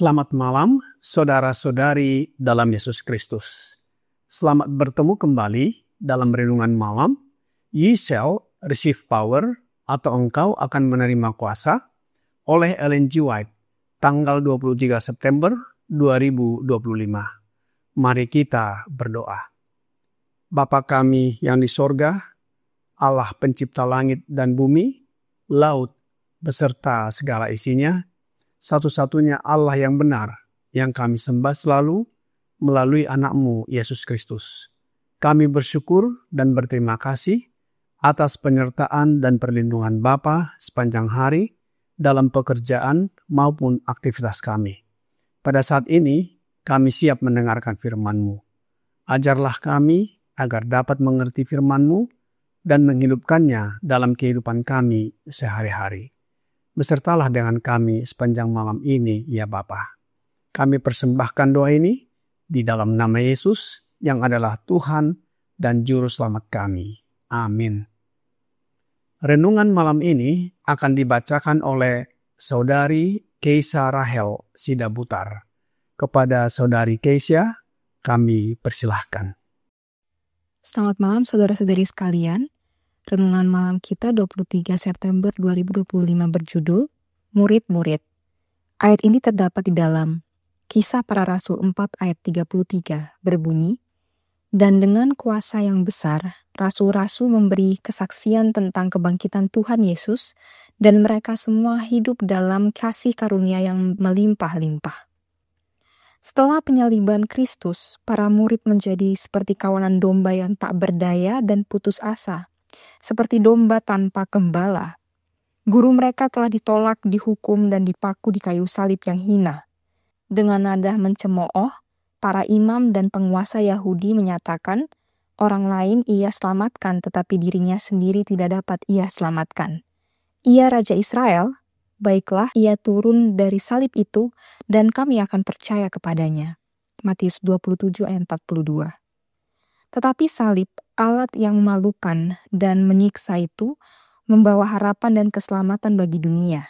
Selamat malam, saudara-saudari dalam Yesus Kristus. Selamat bertemu kembali dalam renungan malam. Ye shall receive power, atau engkau akan menerima kuasa, oleh Ellen G. White, tanggal 23 September 2025. Mari kita berdoa. Bapa kami yang di sorga, Allah pencipta langit dan bumi, laut beserta segala isinya, satu-satunya Allah yang benar, yang kami sembah selalu melalui anak-Mu, Yesus Kristus. Kami bersyukur dan berterima kasih atas penyertaan dan perlindungan Bapa sepanjang hari dalam pekerjaan maupun aktivitas kami. Pada saat ini, kami siap mendengarkan firman-Mu. Ajarlah kami agar dapat mengerti firman-Mu dan menghidupkannya dalam kehidupan kami sehari-hari. Besertalah dengan kami sepanjang malam ini, ya Bapa. Kami persembahkan doa ini di dalam nama Yesus yang adalah Tuhan dan Juru Selamat kami. Amin. Renungan malam ini akan dibacakan oleh Saudari Keisha Rahel Sidabutar. Kepada Saudari Keisha, kami persilahkan. Selamat malam saudara-saudari sekalian. Renungan malam kita 23 September 2025 berjudul Murid-Murid. Ayat ini terdapat di dalam Kisah Para Rasul 4 ayat 33 berbunyi, "Dan dengan kuasa yang besar, rasul-rasul memberi kesaksian tentang kebangkitan Tuhan Yesus, dan mereka semua hidup dalam kasih karunia yang melimpah-limpah." Setelah penyaliban Kristus, para murid menjadi seperti kawanan domba yang tak berdaya dan putus asa. Seperti domba tanpa gembala. Guru mereka telah ditolak, dihukum, dan dipaku di kayu salib yang hina. Dengan nada mencemooh, para imam dan penguasa Yahudi menyatakan, orang lain ia selamatkan, tetapi dirinya sendiri tidak dapat ia selamatkan. Ia Raja Israel, baiklah ia turun dari salib itu, dan kami akan percaya kepadanya. Matius 27 ayat 42. Tetapi salib, alat yang memalukan dan menyiksa itu, membawa harapan dan keselamatan bagi dunia.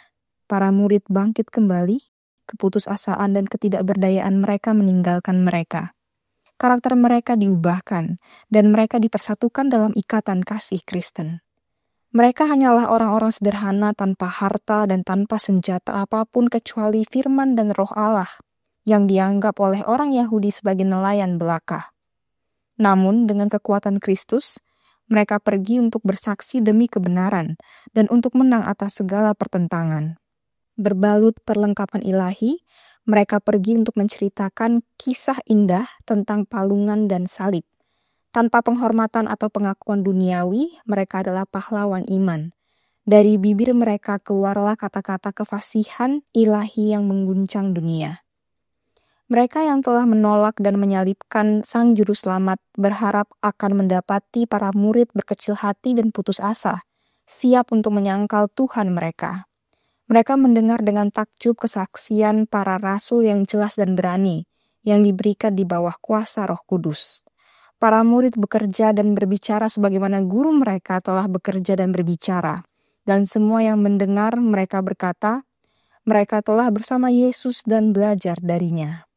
Para murid bangkit kembali, keputusasaan dan ketidakberdayaan mereka meninggalkan mereka. Karakter mereka diubahkan, dan mereka dipersatukan dalam ikatan kasih Kristen. Mereka hanyalah orang-orang sederhana tanpa harta dan tanpa senjata apapun kecuali firman dan roh Allah, yang dianggap oleh orang Yahudi sebagai nelayan belaka. Namun dengan kekuatan Kristus, mereka pergi untuk bersaksi demi kebenaran dan untuk menang atas segala pertentangan. Berbalut perlengkapan ilahi, mereka pergi untuk menceritakan kisah indah tentang palungan dan salib. Tanpa penghormatan atau pengakuan duniawi, mereka adalah pahlawan iman. Dari bibir mereka keluarlah kata-kata kefasihan ilahi yang mengguncang dunia. Mereka yang telah menolak dan menyalibkan Sang Juru Selamat berharap akan mendapati para murid berkecil hati dan putus asa, siap untuk menyangkal Tuhan mereka. Mereka mendengar dengan takjub kesaksian para rasul yang jelas dan berani, yang diberikan di bawah kuasa Roh Kudus. Para murid bekerja dan berbicara sebagaimana guru mereka telah bekerja dan berbicara. Dan semua yang mendengar mereka berkata, mereka telah bersama Yesus dan belajar darinya.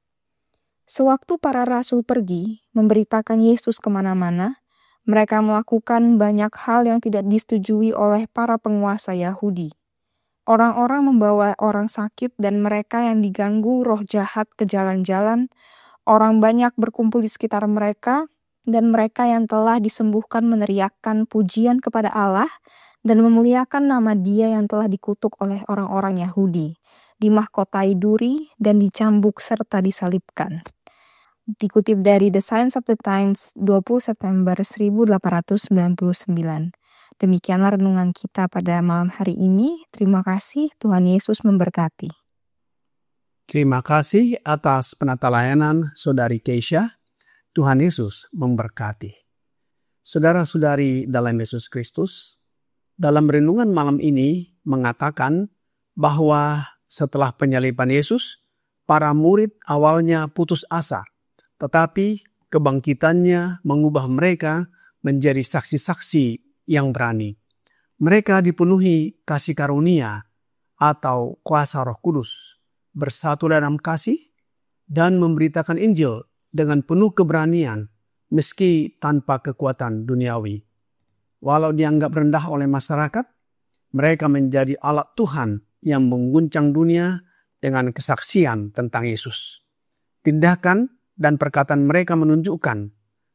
Sewaktu para rasul pergi, memberitakan Yesus kemana-mana, mereka melakukan banyak hal yang tidak disetujui oleh para penguasa Yahudi. Orang-orang membawa orang sakit dan mereka yang diganggu roh jahat ke jalan-jalan, orang banyak berkumpul di sekitar mereka, dan mereka yang telah disembuhkan meneriakkan pujian kepada Allah, dan memuliakan nama Dia yang telah dikutuk oleh orang-orang Yahudi, dimahkotai duri dan dicambuk serta disalibkan. Dikutip dari The Signs of the Times 20 September 1899. Demikianlah renungan kita pada malam hari ini. Terima kasih, Tuhan Yesus memberkati. Terima kasih atas penata layanan Saudari Keisha. Tuhan Yesus memberkati. Saudara-saudari dalam Yesus Kristus, dalam renungan malam ini mengatakan bahwa setelah penyaliban Yesus, para murid awalnya putus asa, tetapi kebangkitannya mengubah mereka menjadi saksi-saksi yang berani. Mereka dipenuhi kasih karunia atau kuasa Roh Kudus, bersatu dalam kasih, dan memberitakan Injil dengan penuh keberanian meski tanpa kekuatan duniawi. Walau dianggap rendah oleh masyarakat, mereka menjadi alat Tuhan yang mengguncang dunia dengan kesaksian tentang Yesus. Tindakan dan perkataan mereka menunjukkan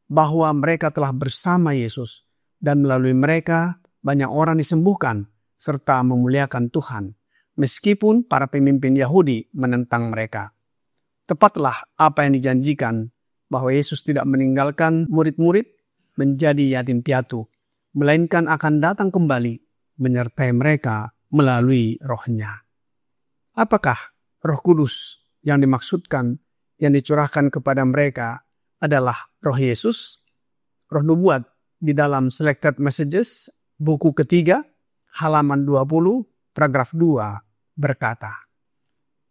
bahwa mereka telah bersama Yesus dan melalui mereka banyak orang disembuhkan serta memuliakan Tuhan. Meskipun para pemimpin Yahudi menentang mereka. Tepatlah apa yang dijanjikan bahwa Yesus tidak meninggalkan murid-murid menjadi yatim piatu, melainkan akan datang kembali menyertai mereka melalui Roh-Nya. Apakah Roh Kudus yang dimaksudkan yang dicurahkan kepada mereka adalah Roh Yesus? Roh nubuat di dalam Selected Messages, buku ketiga, halaman 20, paragraf 2, berkata,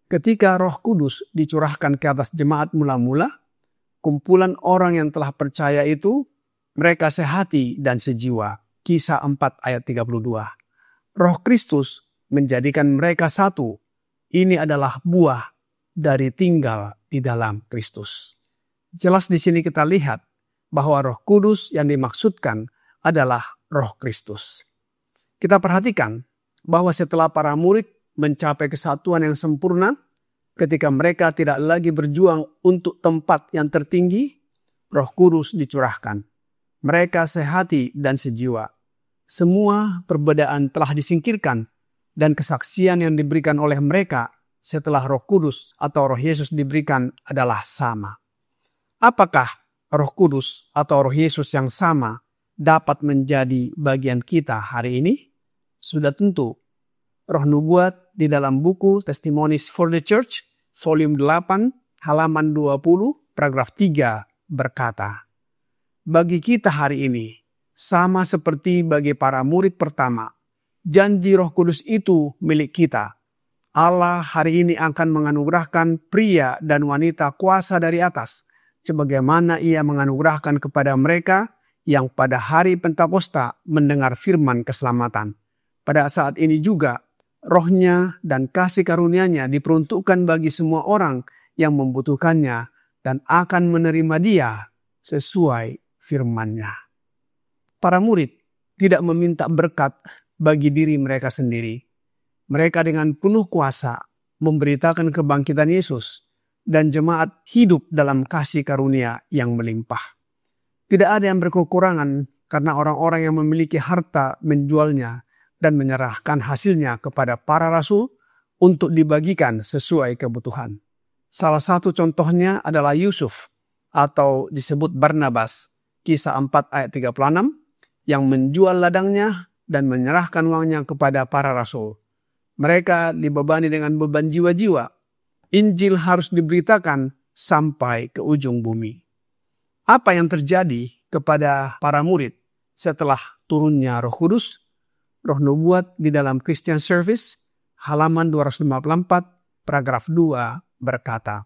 ketika Roh Kudus dicurahkan ke atas jemaat mula-mula, kumpulan orang yang telah percaya itu, mereka sehati dan sejiwa. Kisah 4 ayat 32. Roh Kristus menjadikan mereka satu. Ini adalah buah dari tinggal di dalam Kristus. Jelas di sini kita lihat bahwa Roh Kudus yang dimaksudkan adalah Roh Kristus. Kita perhatikan bahwa setelah para murid mencapai kesatuan yang sempurna, ketika mereka tidak lagi berjuang untuk tempat yang tertinggi, Roh Kudus dicurahkan. Mereka sehati dan sejiwa. Semua perbedaan telah disingkirkan dan kesaksian yang diberikan oleh mereka setelah Roh Kudus atau Roh Yesus diberikan adalah sama. Apakah Roh Kudus atau Roh Yesus yang sama dapat menjadi bagian kita hari ini? Sudah tentu. Roh nubuat di dalam buku Testimonies for the Church, volume 8, halaman 20, paragraf 3 berkata, bagi kita hari ini, sama seperti bagi para murid pertama, janji Roh Kudus itu milik kita. Allah hari ini akan menganugerahkan pria dan wanita kuasa dari atas, sebagaimana Ia menganugerahkan kepada mereka yang pada hari Pentakosta mendengar firman keselamatan. Pada saat ini juga, Roh-Nya dan kasih karunia-Nya diperuntukkan bagi semua orang yang membutuhkannya dan akan menerima Dia sesuai firman-Nya. Para murid tidak meminta berkat bagi diri mereka sendiri. Mereka dengan penuh kuasa memberitakan kebangkitan Yesus dan jemaat hidup dalam kasih karunia yang melimpah. Tidak ada yang berkekurangan karena orang-orang yang memiliki harta menjualnya dan menyerahkan hasilnya kepada para rasul untuk dibagikan sesuai kebutuhan. Salah satu contohnya adalah Yusuf atau disebut Barnabas, kisah 4 ayat 36, yang menjual ladangnya dan menyerahkan uangnya kepada para rasul. Mereka dibebani dengan beban jiwa-jiwa. Injil harus diberitakan sampai ke ujung bumi. Apa yang terjadi kepada para murid setelah turunnya Roh Kudus? Roh nubuat di dalam Christian Service, halaman 254, paragraf 2 berkata,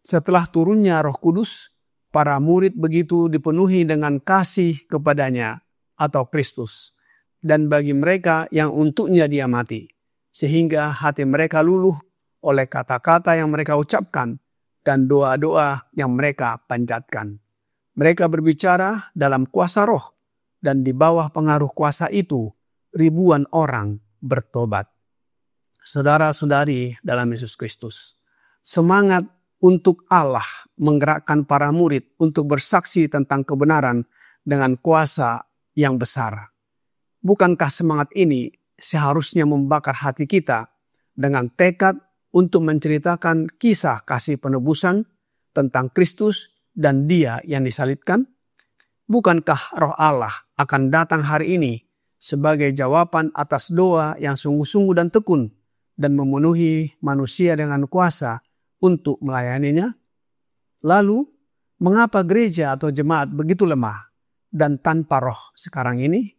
setelah turunnya Roh Kudus, para murid begitu dipenuhi dengan kasih kepadanya atau Kristus, dan bagi mereka yang untuknya Dia mati, sehingga hati mereka luluh oleh kata-kata yang mereka ucapkan dan doa-doa yang mereka panjatkan. Mereka berbicara dalam kuasa Roh, dan di bawah pengaruh kuasa itu, ribuan orang bertobat. Saudara-saudari dalam Yesus Kristus, semangat untuk Allah menggerakkan para murid untuk bersaksi tentang kebenaran dengan kuasa yang besar. Bukankah semangat ini seharusnya membakar hati kita dengan tekad untuk menceritakan kisah kasih penebusan tentang Kristus dan Dia yang disalibkan? Bukankah Roh Allah akan datang hari ini sebagai jawaban atas doa yang sungguh-sungguh dan tekun dan memenuhi manusia dengan kuasa untuk melayaninya? Lalu, mengapa gereja atau jemaat begitu lemah dan tanpa roh sekarang ini?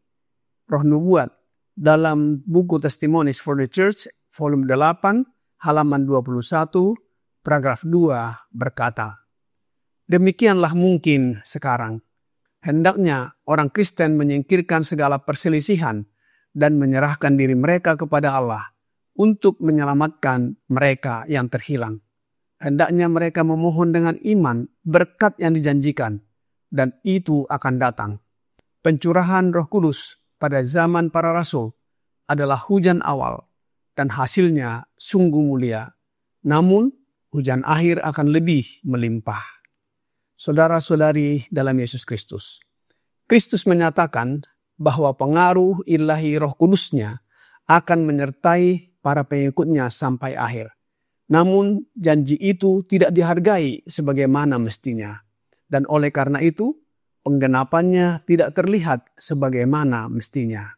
Roh nubuat dalam buku Testimonies for the Church, volume 8, halaman 21, paragraf 2 berkata, demikianlah mungkin sekarang. Hendaknya orang Kristen menyingkirkan segala perselisihan dan menyerahkan diri mereka kepada Allah untuk menyelamatkan mereka yang terhilang. Hendaknya mereka memohon dengan iman berkat yang dijanjikan, dan itu akan datang. Pencurahan Roh Kudus pada zaman para rasul adalah hujan awal, dan hasilnya sungguh mulia. Namun, hujan akhir akan lebih melimpah. Saudara-saudari dalam Yesus Kristus, Kristus menyatakan bahwa pengaruh ilahi Roh Kudus-Nya akan menyertai para pengikutnya sampai akhir. Namun janji itu tidak dihargai sebagaimana mestinya. Dan oleh karena itu, penggenapannya tidak terlihat sebagaimana mestinya.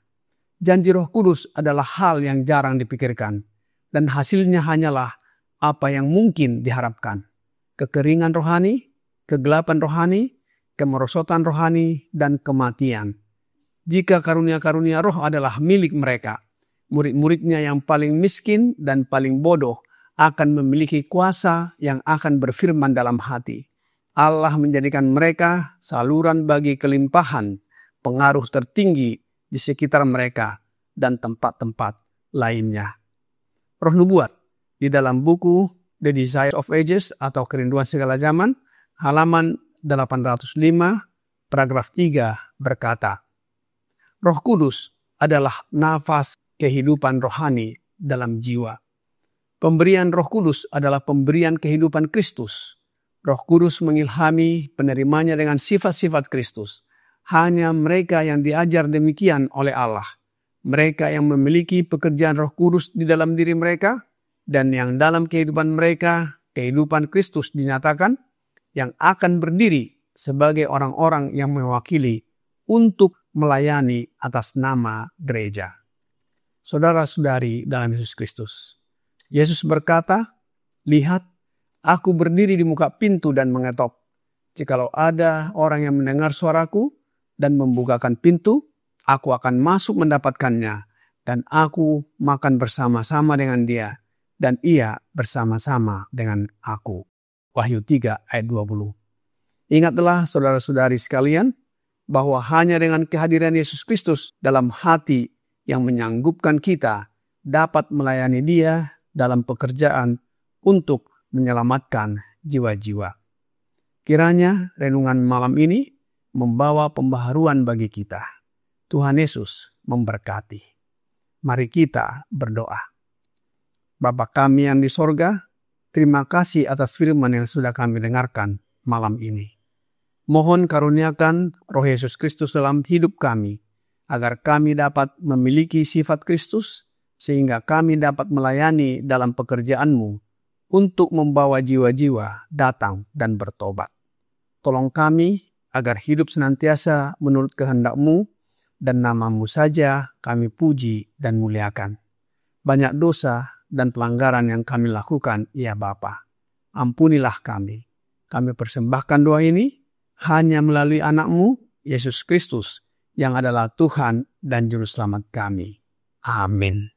Janji Roh Kudus adalah hal yang jarang dipikirkan. Dan hasilnya hanyalah apa yang mungkin diharapkan. Kekeringan rohani, kegelapan rohani, kemerosotan rohani, dan kematian. Jika karunia-karunia roh adalah milik mereka, murid-muridnya yang paling miskin dan paling bodoh akan memiliki kuasa yang akan berfirman dalam hati. Allah menjadikan mereka saluran bagi kelimpahan, pengaruh tertinggi di sekitar mereka dan tempat-tempat lainnya. Roh nubuat di dalam buku The Desire of Ages atau Kerinduan Segala Zaman, halaman 805, paragraf 3 berkata, Roh Kudus adalah nafas kehidupan rohani dalam jiwa. Pemberian Roh Kudus adalah pemberian kehidupan Kristus. Roh Kudus mengilhami penerimanya dengan sifat-sifat Kristus. Hanya mereka yang diajar demikian oleh Allah, mereka yang memiliki pekerjaan Roh Kudus di dalam diri mereka, dan yang dalam kehidupan mereka, kehidupan Kristus dinyatakan, yang akan berdiri sebagai orang-orang yang mewakili untuk melayani atas nama gereja. Saudara-saudari dalam Yesus Kristus, Yesus berkata, lihat, aku berdiri di muka pintu dan mengetok. Jikalau ada orang yang mendengar suaraku dan membukakan pintu, aku akan masuk mendapatkannya, dan aku makan bersama-sama dengan dia, dan ia bersama-sama dengan aku. Wahyu 3 ayat 20. Ingatlah saudara-saudari sekalian, bahwa hanya dengan kehadiran Yesus Kristus dalam hati yang menyanggupkan kita dapat melayani Dia dalam pekerjaan untuk menyelamatkan jiwa-jiwa. Kiranya renungan malam ini membawa pembaharuan bagi kita. Tuhan Yesus memberkati. Mari kita berdoa. Bapa kami yang di sorga, terima kasih atas firman yang sudah kami dengarkan malam ini. Mohon karuniakan Roh Yesus Kristus dalam hidup kami, agar kami dapat memiliki sifat Kristus, sehingga kami dapat melayani dalam pekerjaan-Mu untuk membawa jiwa-jiwa datang dan bertobat. Tolong kami agar hidup senantiasa menurut kehendak-Mu, dan nama-Mu saja kami puji dan muliakan. Banyak dosa dan pelanggaran yang kami lakukan, ya Bapa. Ampunilah kami. Kami persembahkan doa ini hanya melalui anak-Mu, Yesus Kristus, yang adalah Tuhan dan Juru Selamat kami. Amin.